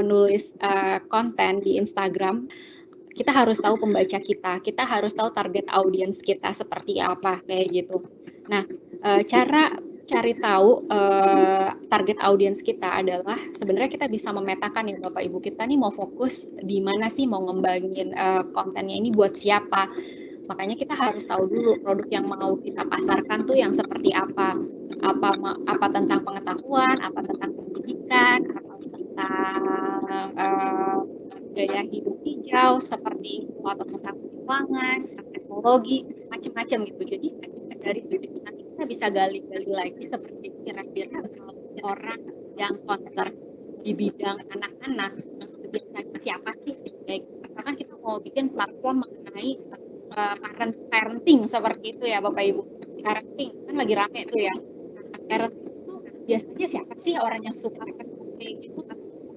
menulis konten di Instagram, kita harus tahu pembaca kita harus tahu target audiens kita seperti apa, kayak gitu. Nah, cara cari tahu target audiens kita adalah sebenarnya kita bisa memetakan ya Bapak Ibu, kita nih mau fokus di mana sih, mau ngembangin kontennya ini buat siapa. Makanya kita harus tahu dulu produk yang mau kita pasarkan tuh yang seperti apa. Apa tentang pengetahuan, apa tentang pendidikan, apa tentang gaya hidup hijau seperti itu, atau tentang keuangan, teknologi, macam-macam gitu. Jadi dari situ nanti kita bisa gali-gali lagi seperti kira-kira kalau orang yang concern di bidang anak-anak biasanya siapa sih? Kayak misalkan kita mau bikin platform mengenai parenting seperti itu ya Bapak Ibu. Parenting kan lagi rame tuh ya. Parenting itu biasanya siapa sih orang yang suka kayak gitu?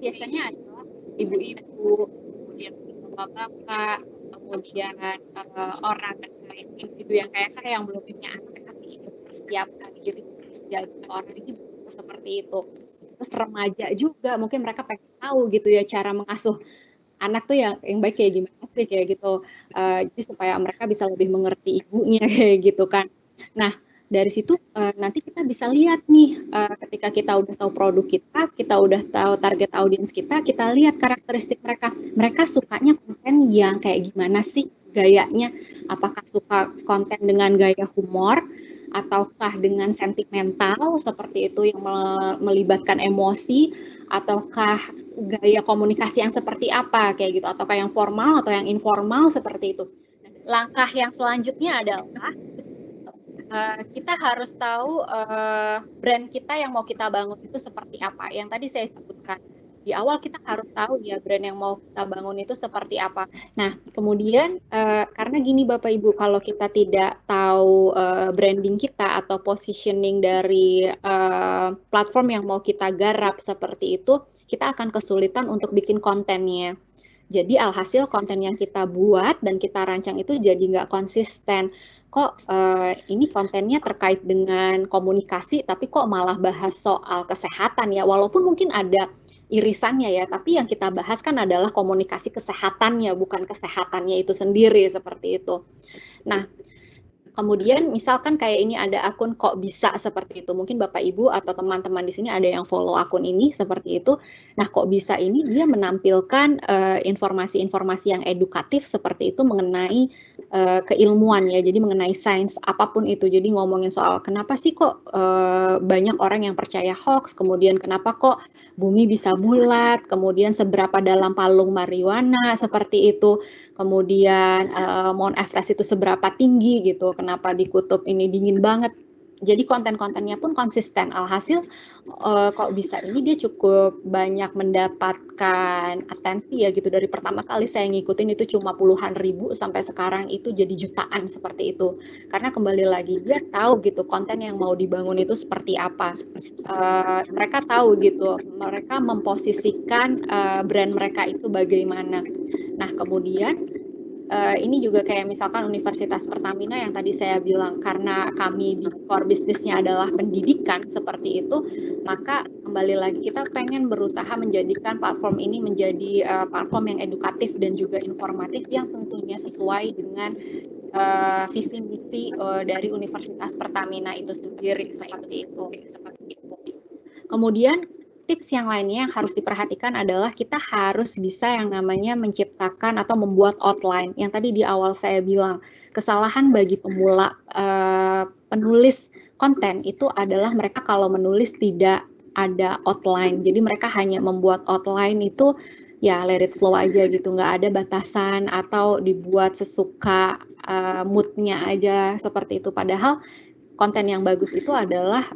Biasanya adalah ibu-ibu, kemudian bapak-bapak, kemudian orang individu yang kayak saya yang belum punya anak tapi ingin mempersiapkan diri jadi orang ini seperti itu. Terus remaja juga mungkin mereka pengen tahu gitu ya cara mengasuh anak tuh yang baik kayak gimana sih kayak gitu. Jadi supaya mereka bisa lebih mengerti ibunya kayak gitu kan. Nah, dari situ nanti kita bisa lihat nih ketika kita udah tahu produk kita udah tahu target audiens kita lihat karakteristik mereka. Mereka sukanya konten yang kayak gimana sih gayanya? Apakah suka konten dengan gaya humor ataukah dengan sentimental seperti itu yang melibatkan emosi, ataukah gaya komunikasi yang seperti apa kayak gitu, ataukah yang formal atau yang informal seperti itu. Langkah yang selanjutnya adalah kita harus tahu brand kita yang mau kita bangun itu seperti apa. Yang tadi saya sebutkan di awal, kita harus tahu ya brand yang mau kita bangun itu seperti apa. Nah, kemudian karena gini Bapak Ibu, kalau kita tidak tahu branding kita atau positioning dari platform yang mau kita garap seperti itu, kita akan kesulitan untuk bikin kontennya. Jadi alhasil konten yang kita buat dan kita rancang itu jadi nggak konsisten. Kok ini kontennya terkait dengan komunikasi, tapi kok malah bahas soal kesehatan ya. Walaupun mungkin ada irisannya ya, tapi yang kita bahas kan adalah komunikasi kesehatannya, bukan kesehatannya itu sendiri, seperti itu. Nah, kemudian misalkan kayak ini ada akun kok bisa seperti itu. Mungkin Bapak Ibu atau teman-teman di sini ada yang follow akun ini seperti itu. Nah, kok bisa ini dia menampilkan informasi-informasi yang edukatif seperti itu mengenai keilmuan ya. Jadi mengenai sains apapun itu. Jadi ngomongin soal kenapa sih kok banyak orang yang percaya hoax, kemudian kenapa kok bumi bisa bulat, kemudian seberapa dalam palung marijuana seperti itu. Kemudian Mount Everest itu seberapa tinggi gitu, kenapa di kutub ini dingin banget. Jadi konten-kontennya pun konsisten. Alhasil kok bisa ini dia cukup banyak mendapatkan atensi ya gitu. Dari pertama kali saya ngikutin itu cuma puluhan ribu sampai sekarang itu jadi jutaan seperti itu. Karena kembali lagi dia tahu gitu konten yang mau dibangun itu seperti apa. Mereka tahu gitu, mereka memposisikan brand mereka itu bagaimana. Nah, kemudian ini juga kayak misalkan Universitas Pertamina yang tadi saya bilang, karena kami di core bisnisnya adalah pendidikan seperti itu, maka kembali lagi kita pengen berusaha menjadikan platform ini menjadi platform yang edukatif dan juga informatif yang tentunya sesuai dengan visi misi dari Universitas Pertamina itu sendiri seperti itu. Kemudian tips yang lainnya yang harus diperhatikan adalah kita harus bisa yang namanya menciptakan atau membuat outline. Yang tadi di awal saya bilang, kesalahan bagi pemula penulis konten itu adalah mereka kalau menulis tidak ada outline. Jadi mereka hanya membuat outline itu ya let it flow aja gitu, nggak ada batasan atau dibuat sesuka moodnya aja seperti itu. Padahal konten yang bagus itu adalah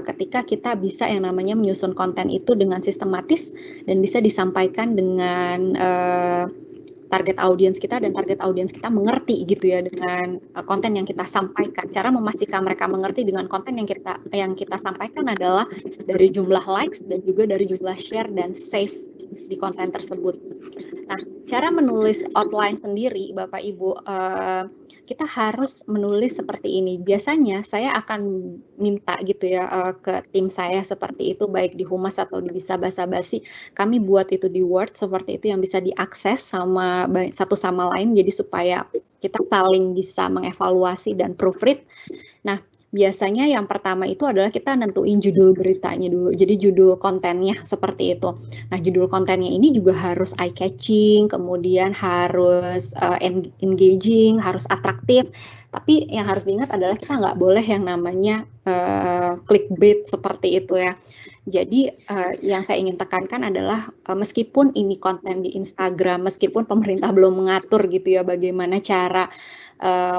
ketika kita bisa yang namanya menyusun konten itu dengan sistematis dan bisa disampaikan dengan target audiens kita dan target audiens kita mengerti gitu ya dengan konten yang kita sampaikan. Cara memastikan mereka mengerti dengan konten yang kita sampaikan adalah dari jumlah likes dan juga dari jumlah share dan save di konten tersebut. Nah, cara menulis outline sendiri Bapak Ibu, kita harus menulis seperti ini. Biasanya saya akan minta gitu ya ke tim saya seperti itu, baik di Humas atau di Bisa Basa Basi, kami buat itu di Word seperti itu yang bisa diakses sama satu sama lain, jadi supaya kita saling bisa mengevaluasi dan proofread. Nah, biasanya yang pertama itu adalah kita nentuin judul beritanya dulu. Jadi judul kontennya seperti itu. Nah, judul kontennya ini juga harus eye catching, kemudian harus engaging, harus atraktif. Tapi yang harus diingat adalah kita nggak boleh yang namanya clickbait seperti itu ya. Jadi yang saya ingin tekankan adalah meskipun ini konten di Instagram, meskipun pemerintah belum mengatur gitu ya bagaimana cara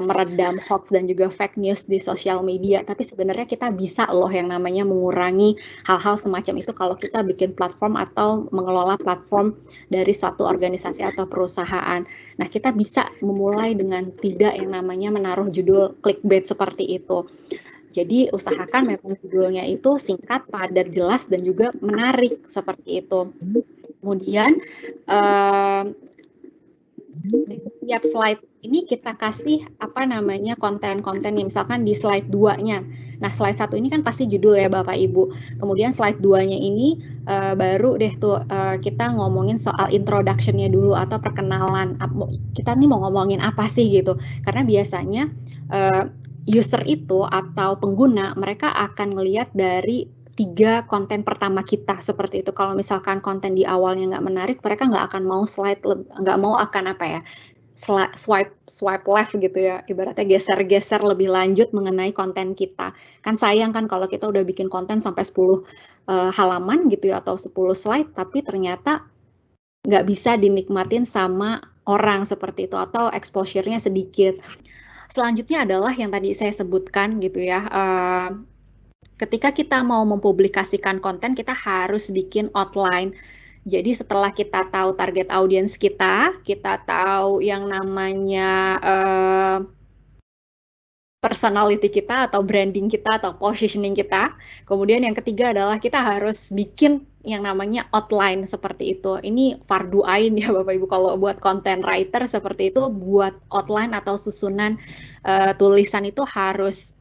meredam hoax dan juga fake news di sosial media, tapi sebenarnya kita bisa loh yang namanya mengurangi hal-hal semacam itu kalau kita bikin platform atau mengelola platform dari suatu organisasi atau perusahaan. Nah, kita bisa memulai dengan tidak yang namanya menaruh judul clickbait seperti itu. Jadi usahakan memang judulnya itu singkat, padat, jelas, dan juga menarik seperti itu. Kemudian di setiap slide ini kita kasih apa namanya konten-konten yang misalkan di slide 2-nya. Nah, slide 1 ini kan pasti judul ya Bapak Ibu. Kemudian slide 2-nya ini baru deh tuh kita ngomongin soal introduction-nya dulu atau perkenalan. Kita nih mau ngomongin apa sih gitu. Karena biasanya user itu atau pengguna mereka akan ngelihat dari 3 konten pertama kita seperti itu. Kalau misalkan konten di awalnya nggak menarik, mereka nggak akan mau nggak mau akan apa ya, swipe left gitu ya, ibaratnya geser-geser lebih lanjut mengenai konten kita. Kan sayang kan kalau kita udah bikin konten sampai 10 halaman gitu ya, atau 10 slide, tapi ternyata nggak bisa dinikmatin sama orang seperti itu, atau exposure-nya sedikit. Selanjutnya adalah yang tadi saya sebutkan gitu ya, ketika kita mau mempublikasikan konten, kita harus bikin outline. Jadi setelah kita tahu target audiens kita tahu yang namanya personality kita atau branding kita atau positioning kita. Kemudian yang ketiga adalah kita harus bikin yang namanya outline seperti itu. Ini fardu ain ya Bapak Ibu kalau buat content writer seperti itu, buat outline atau susunan tulisan itu harus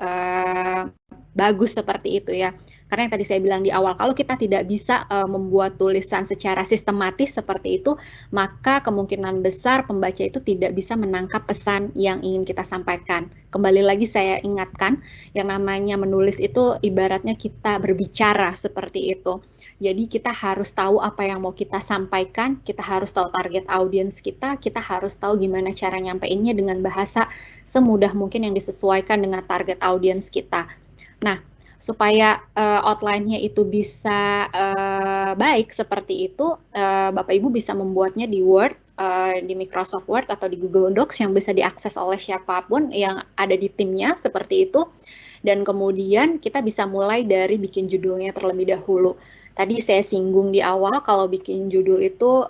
bagus seperti itu ya. Karena yang tadi saya bilang di awal, kalau kita tidak bisa membuat tulisan secara sistematis seperti itu, maka kemungkinan besar pembaca itu tidak bisa menangkap pesan yang ingin kita sampaikan. Kembali lagi saya ingatkan, yang namanya menulis itu ibaratnya kita berbicara seperti itu. Jadi kita harus tahu apa yang mau kita sampaikan, kita harus tahu target audiens kita harus tahu gimana cara nyampeinnya dengan bahasa semudah mungkin yang disesuaikan dengan target audiens kita. Nah, supaya outline-nya itu bisa baik seperti itu, Bapak Ibu bisa membuatnya di Word, di Microsoft Word atau di Google Docs yang bisa diakses oleh siapapun yang ada di timnya seperti itu. Dan kemudian kita bisa mulai dari bikin judulnya terlebih dahulu. Tadi saya singgung di awal kalau bikin judul itu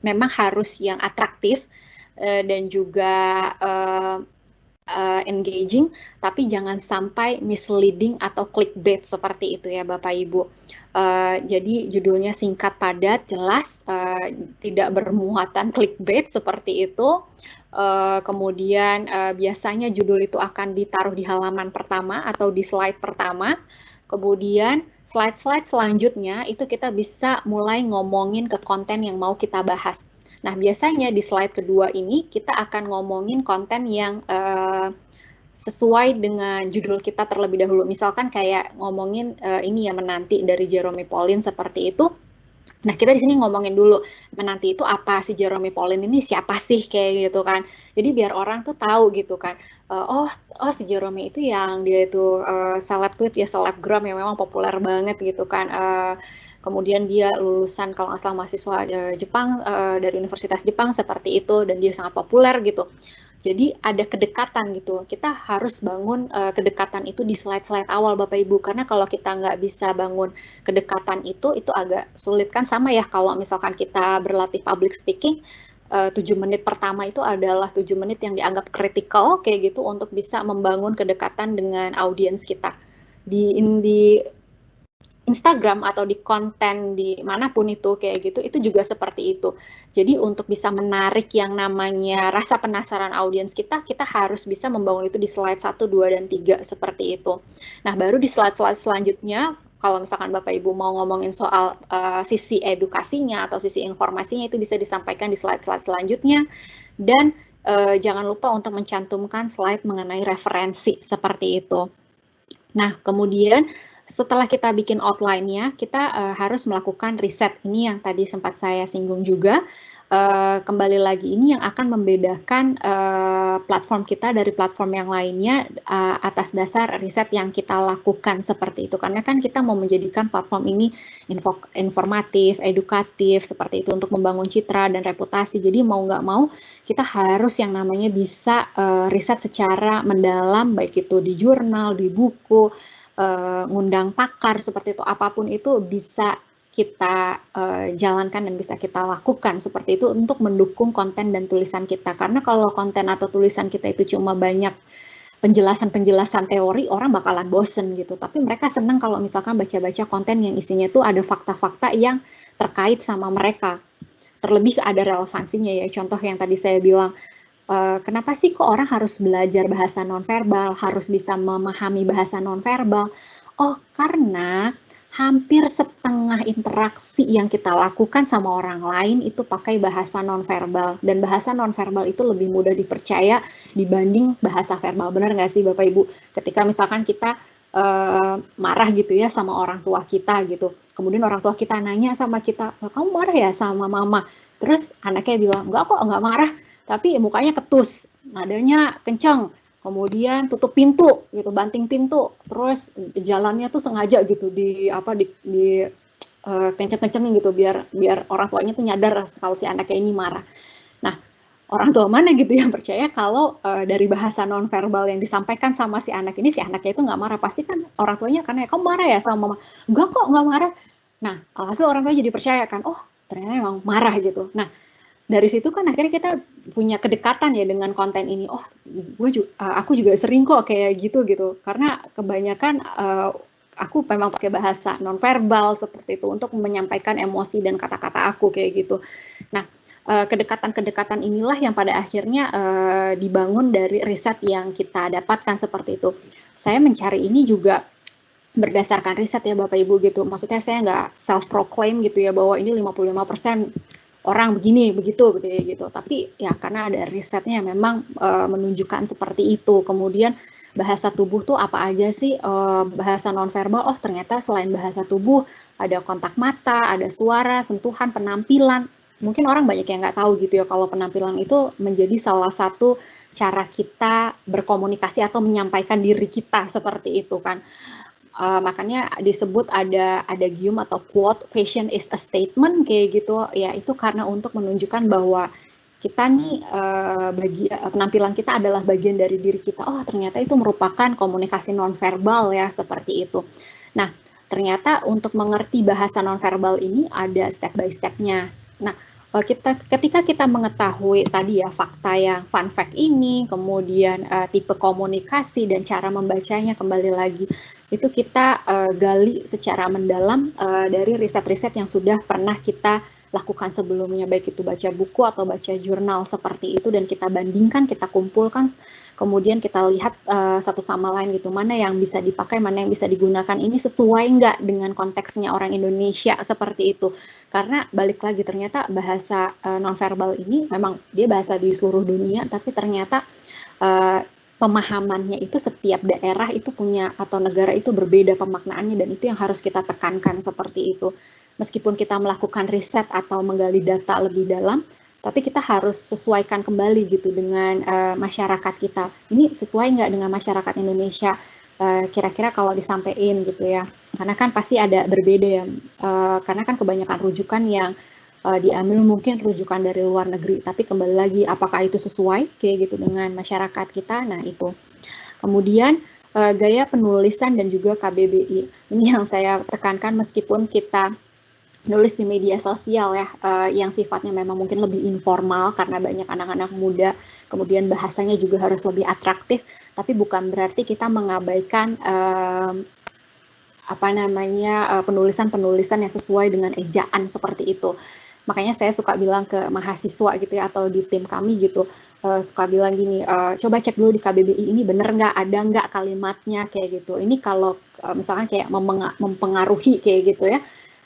memang harus yang atraktif dan juga engaging, tapi jangan sampai misleading atau clickbait seperti itu ya Bapak Ibu. Jadi judulnya singkat, padat, jelas, tidak bermuatan clickbait seperti itu. Kemudian biasanya judul itu akan ditaruh di halaman pertama atau di slide pertama. Kemudian slide-slide selanjutnya itu kita bisa mulai ngomongin ke konten yang mau kita bahas. Nah, biasanya di slide kedua ini kita akan ngomongin konten yang sesuai dengan judul kita terlebih dahulu. Misalkan kayak ngomongin ini ya Menanti dari Jerome Pauline seperti itu. Nah, kita di sini ngomongin dulu Menanti itu apa, si Jerome Pauline ini siapa sih kayak gitu kan. Jadi biar orang tuh tahu gitu kan. Oh si Jerome itu yang dia itu seleb tweet ya, selebgram yang memang populer banget gitu kan. Kemudian dia lulusan kalau nggak salah mahasiswa Jepang dari Universitas Jepang seperti itu dan dia sangat populer gitu. Jadi ada kedekatan gitu. Kita harus bangun kedekatan itu di slide-slide awal Bapak Ibu. Karena kalau kita nggak bisa bangun kedekatan itu agak sulit kan, sama ya kalau misalkan kita berlatih public speaking, 7 menit pertama itu adalah 7 menit yang dianggap kritikal kayak gitu untuk bisa membangun kedekatan dengan audiens kita. Di Instagram atau di konten di manapun itu kayak gitu, itu juga seperti itu. Jadi untuk bisa menarik yang namanya rasa penasaran audiens kita, kita harus bisa membangun itu di slide 1, 2, dan 3 seperti itu. Nah, baru di slide-slide selanjutnya, kalau misalkan Bapak Ibu mau ngomongin soal sisi edukasinya atau sisi informasinya itu bisa disampaikan di slide-slide selanjutnya. Dan jangan lupa untuk mencantumkan slide mengenai referensi seperti itu. Nah, kemudian setelah kita bikin outline-nya, kita harus melakukan riset. Ini yang tadi sempat saya singgung juga. Kembali lagi, ini yang akan membedakan platform kita dari platform yang lainnya atas dasar riset yang kita lakukan seperti itu. Karena kan kita mau menjadikan platform ini informatif, edukatif, seperti itu untuk membangun citra dan reputasi. Jadi mau nggak mau, kita harus yang namanya bisa riset secara mendalam, baik itu di jurnal, di buku, ngundang pakar, seperti itu. Apapun itu bisa kita jalankan dan bisa kita lakukan seperti itu untuk mendukung konten dan tulisan kita. Karena kalau konten atau tulisan kita itu cuma banyak penjelasan-penjelasan teori, orang bakalan bosen gitu. Tapi mereka senang kalau misalkan baca-baca konten yang isinya itu ada fakta-fakta yang terkait sama mereka. Terlebih ada relevansinya ya. Contoh yang tadi saya bilang, kenapa sih kok orang harus belajar bahasa nonverbal, harus bisa memahami bahasa nonverbal? Oh, karena hampir setengah interaksi yang kita lakukan sama orang lain itu pakai bahasa nonverbal. Dan bahasa nonverbal itu lebih mudah dipercaya dibanding bahasa verbal. Benar nggak sih Bapak Ibu? Ketika misalkan kita marah gitu ya sama orang tua kita gitu. Kemudian orang tua kita nanya sama kita, kamu marah ya sama mama? Terus anaknya bilang, enggak kok, enggak marah. Tapi mukanya ketus, nadanya kencang, kemudian tutup pintu gitu, banting pintu, terus jalannya tuh sengaja gitu di kenceng-kencengin gitu biar orang tuanya tuh nyadar kalau si anaknya ini marah. Nah, orang tua mana gitu yang percaya kalau dari bahasa nonverbal yang disampaikan sama si anaknya itu nggak marah. Pasti kan orang tuanya karena kamu marah ya sama mama. Enggak kok, nggak marah. Nah, alhasil orang tua jadi percaya kan, oh ternyata emang marah gitu. Nah, dari situ kan akhirnya kita punya kedekatan ya dengan konten ini. Oh, aku juga sering kok kayak gitu gitu. Karena kebanyakan aku memang pakai bahasa nonverbal seperti itu untuk menyampaikan emosi dan kata-kata aku kayak gitu. Nah, kedekatan-kedekatan inilah yang pada akhirnya dibangun dari riset yang kita dapatkan seperti itu. Saya mencari ini juga berdasarkan riset ya Bapak Ibu gitu. Maksudnya saya nggak self-proclaim gitu ya bahwa ini 55% orang begini, begitu, gitu. Tapi ya karena ada risetnya memang menunjukkan seperti itu. Kemudian bahasa tubuh tuh apa aja sih bahasa nonverbal? Oh ternyata selain bahasa tubuh ada kontak mata, ada suara, sentuhan, penampilan. Mungkin orang banyak yang nggak tahu gitu ya kalau penampilan itu menjadi salah satu cara kita berkomunikasi atau menyampaikan diri kita seperti itu kan. Makanya disebut ada gium atau quote, fashion is a statement kayak gitu, ya itu karena untuk menunjukkan bahwa kita nih penampilan kita adalah bagian dari diri kita. Oh ternyata itu merupakan komunikasi nonverbal ya seperti itu. Nah ternyata untuk mengerti bahasa nonverbal ini ada step by stepnya. Nah ketika kita mengetahui tadi ya fakta yang fun fact ini, kemudian tipe komunikasi dan cara membacanya kembali lagi itu kita gali secara mendalam dari riset-riset yang sudah pernah kita lakukan sebelumnya, baik itu baca buku atau baca jurnal seperti itu, dan kita bandingkan, kita kumpulkan, kemudian kita lihat satu sama lain gitu, mana yang bisa dipakai, mana yang bisa digunakan, ini sesuai nggak dengan konteksnya orang Indonesia seperti itu. Karena balik lagi ternyata bahasa nonverbal ini memang dia bahasa di seluruh dunia, tapi ternyata pemahamannya itu setiap daerah itu punya atau negara itu berbeda pemaknaannya, dan itu yang harus kita tekankan seperti itu. Meskipun kita melakukan riset atau menggali data lebih dalam, tapi kita harus sesuaikan kembali gitu dengan masyarakat kita. Ini sesuai nggak dengan masyarakat Indonesia? Kira-kira kalau disampaikan gitu ya. Karena kan pasti ada berbeda ya. Karena kan kebanyakan rujukan yang diambil mungkin rujukan dari luar negeri, tapi kembali lagi apakah itu sesuai kayak gitu dengan masyarakat kita. Nah itu kemudian gaya penulisan dan juga KBBI ini yang saya tekankan, meskipun kita nulis di media sosial ya yang sifatnya memang mungkin lebih informal karena banyak anak-anak muda, kemudian bahasanya juga harus lebih atraktif, tapi bukan berarti kita mengabaikan apa namanya, penulisan-penulisan yang sesuai dengan ejaan seperti itu. Makanya saya suka bilang ke mahasiswa gitu ya, atau di tim kami gitu, suka bilang gini, "Coba cek dulu di KBBI ini bener nggak, ada nggak kalimatnya," kayak gitu. Ini kalau, misalkan kayak mempengaruhi kayak gitu ya,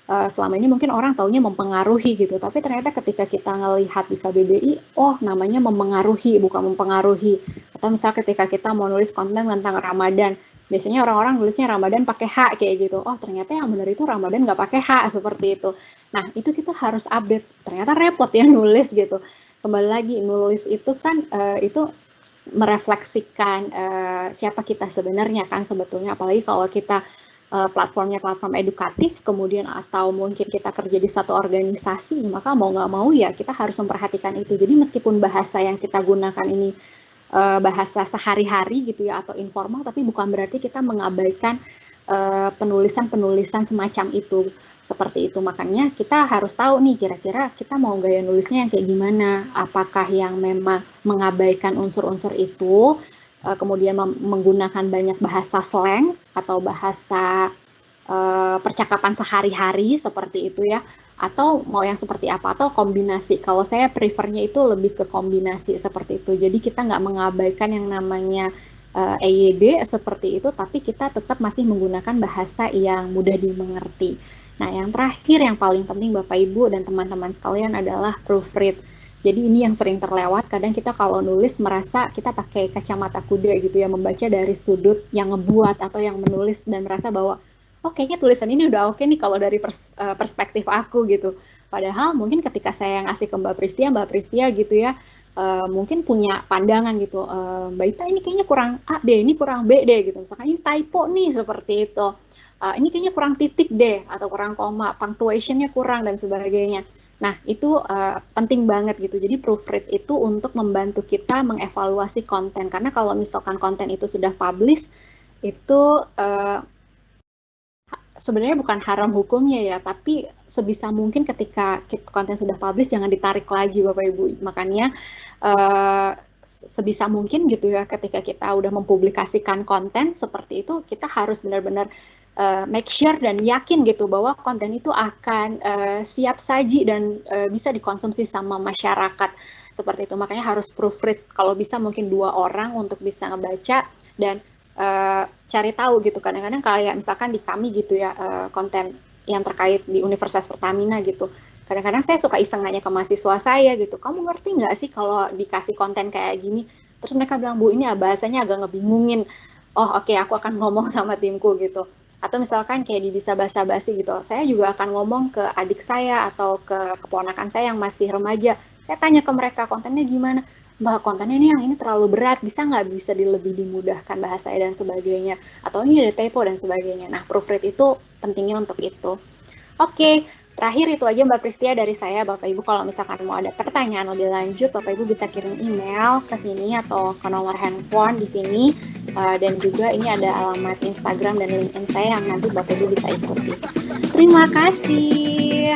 selama ini mungkin orang taunya mempengaruhi gitu, tapi ternyata ketika kita ngelihat di KBBI, oh namanya memengaruhi, bukan mempengaruhi. Atau misal ketika kita mau nulis konten tentang Ramadan, biasanya orang-orang nulisnya Ramadan pakai H kayak gitu. Oh ternyata yang benar itu Ramadan nggak pakai H seperti itu. Nah itu kita harus update. Ternyata repot ya nulis gitu. Kembali lagi nulis itu kan itu merefleksikan siapa kita sebenarnya kan sebetulnya, apalagi kalau kita platformnya platform edukatif, kemudian atau mungkin kita kerja di satu organisasi, maka mau nggak mau ya kita harus memperhatikan itu. Jadi meskipun bahasa yang kita gunakan ini bahasa sehari-hari gitu ya atau informal, tapi bukan berarti kita mengabaikan penulisan-penulisan semacam itu. Seperti itu, makanya kita harus tahu nih kira-kira kita mau gaya nulisnya yang kayak gimana. Apakah yang memang mengabaikan unsur-unsur itu, kemudian menggunakan banyak bahasa slang atau bahasa percakapan sehari-hari seperti itu ya, atau mau yang seperti apa, atau kombinasi. Kalau saya prefernya itu lebih ke kombinasi seperti itu. Jadi kita nggak mengabaikan yang namanya EYD seperti itu, tapi kita tetap masih menggunakan bahasa yang mudah dimengerti. Nah, yang terakhir yang paling penting Bapak Ibu dan teman-teman sekalian adalah proofread. Jadi ini yang sering terlewat, kadang kita kalau nulis merasa kita pakai kacamata kuda gitu ya, membaca dari sudut yang ngebuat atau yang menulis dan merasa bahwa oh kayaknya tulisan ini udah oke nih kalau dari perspektif aku gitu. Padahal mungkin ketika saya ngasih ke Mbak Pristia gitu ya, mungkin punya pandangan gitu, Mbak Ita ini kayaknya kurang A deh, ini kurang B deh gitu. Misalkan ini typo nih seperti itu. Ini kayaknya kurang titik deh atau kurang koma, punctuation-nya kurang dan sebagainya. Nah, itu penting banget gitu. Jadi proofread itu untuk membantu kita mengevaluasi konten. Karena kalau misalkan konten itu sudah publish, itu sebenarnya bukan haram hukumnya ya, tapi sebisa mungkin ketika konten sudah publish jangan ditarik lagi Bapak Ibu. Makanya sebisa mungkin gitu ya ketika kita udah mempublikasikan konten seperti itu, kita harus benar-benar make sure dan yakin gitu bahwa konten itu akan siap saji dan bisa dikonsumsi sama masyarakat seperti itu. Makanya harus proofread, kalau bisa mungkin 2 orang untuk bisa ngebaca dan cari tahu gitu. Kadang-kadang kayak misalkan di kami gitu ya, konten yang terkait di Universitas Pertamina gitu. Kadang-kadang saya suka iseng nanya ke mahasiswa saya gitu, kamu ngerti nggak sih kalau dikasih konten kayak gini? Terus mereka bilang, Bu, ini bahasanya agak ngebingungin. Oh oke, aku akan ngomong sama timku gitu. Atau misalkan kayak di Bisa Basa-Basi gitu, saya juga akan ngomong ke adik saya atau ke keponakan saya yang masih remaja. Saya tanya ke mereka kontennya gimana, Mbak, kontennya ini yang ini terlalu berat, bisa nggak bisa lebih dimudahkan bahasanya dan sebagainya, atau ini ada typo dan sebagainya. Nah, proofread itu pentingnya untuk itu. Oke, terakhir itu aja Mbak Pristia dari saya. Bapak Ibu kalau misalkan mau ada pertanyaan lebih lanjut, Bapak Ibu bisa kirim email ke sini atau ke nomor handphone di sini. Dan juga ini ada alamat Instagram dan LinkedIn saya yang nanti Bapak Ibu bisa ikuti. Terima kasih.